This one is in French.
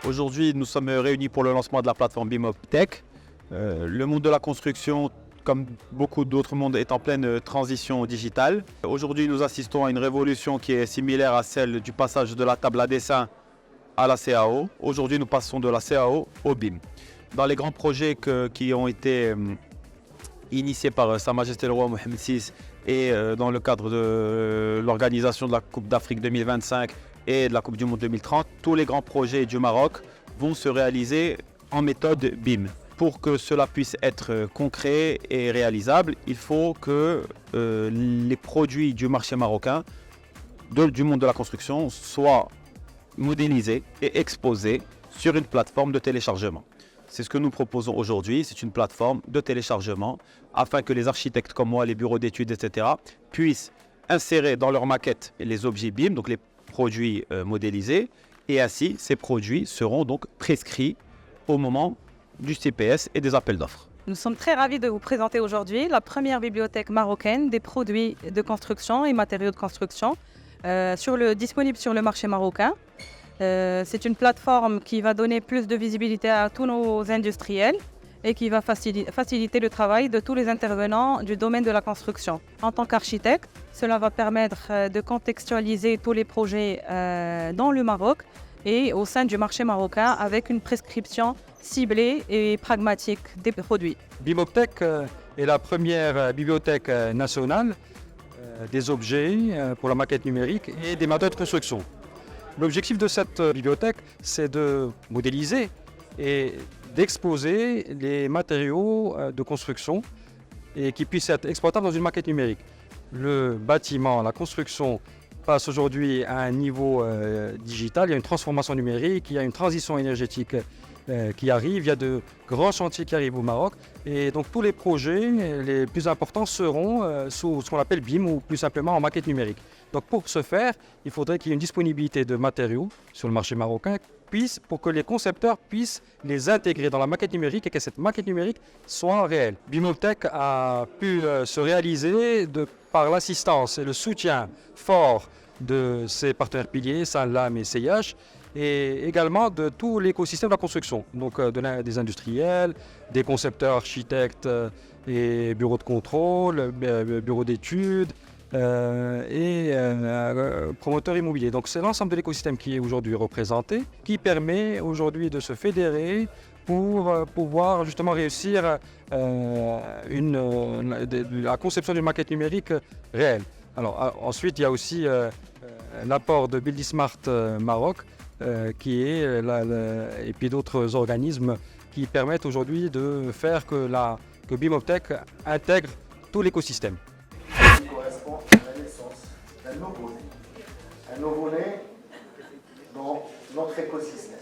Aujourd'hui, nous sommes réunis pour le lancement de la plateforme BIMoptech. Le monde de la construction, comme beaucoup d'autres mondes, est en pleine transition digitale. Aujourd'hui, nous assistons à une révolution qui est similaire à celle du passage de la table à dessin à la CAO. Aujourd'hui, nous passons de la CAO au BIM. Dans les grands projets qui ont été initiés par Sa Majesté le Roi Mohamed VI et dans le cadre de l'organisation de la Coupe d'Afrique 2025 et de la Coupe du Monde 2030, tous les grands projets du Maroc vont se réaliser en méthode BIM. Pour que cela puisse être concret et réalisable, il faut que les produits du marché marocain, du monde de la construction, soient modélisés et exposés sur une plateforme de téléchargement. C'est ce que nous proposons aujourd'hui, c'est une plateforme de téléchargement afin que les architectes comme moi, les bureaux d'études, etc. puissent insérer dans leur maquette les objets BIM, donc les produits modélisés, et ainsi ces produits seront donc prescrits au moment du CPS et des appels d'offres. Nous sommes très ravis de vous présenter aujourd'hui la première bibliothèque marocaine des produits de construction et matériaux de construction disponible sur le marché marocain. C'est une plateforme qui va donner plus de visibilité à tous nos industriels et qui va faciliter le travail de tous les intervenants du domaine de la construction. En tant qu'architecte, cela va permettre de contextualiser tous les projets dans le Maroc et au sein du marché marocain avec une prescription ciblée et pragmatique des produits. BIMoptech est la première bibliothèque nationale des objets pour la maquette numérique et des matériaux de construction. L'objectif de cette bibliothèque, c'est de modéliser et d'exposer les matériaux de construction et qui puissent être exploitables dans une maquette numérique. Le bâtiment, la construction passe aujourd'hui à un niveau digital, il y a une transformation numérique, il y a une transition énergétique qui arrive, il y a de grands chantiers qui arrivent au Maroc et donc tous les projets les plus importants seront sous ce qu'on appelle BIM ou plus simplement en maquette numérique. Donc pour ce faire, il faudrait qu'il y ait une disponibilité de matériaux sur le marché marocain pour que les concepteurs puissent les intégrer dans la maquette numérique et que cette maquette numérique soit réelle. BIMoptech a pu se réaliser par l'assistance et le soutien fort de ses partenaires piliers, Sanlam et CIH, et également de tout l'écosystème de la construction, donc des industriels, des concepteurs, architectes et bureaux de contrôle, bureaux d'études et promoteurs immobiliers. Donc c'est l'ensemble de l'écosystème qui est aujourd'hui représenté, qui permet aujourd'hui de se fédérer pour pouvoir justement réussir la conception d'une maquette numérique réelle. Alors ensuite il y a aussi l'apport de Building Smart Maroc, qui est et puis d'autres organismes qui permettent aujourd'hui de faire que BIMoptech intègre tout l'écosystème. Qui correspond à la naissance d'un nouveau-né dans notre écosystème.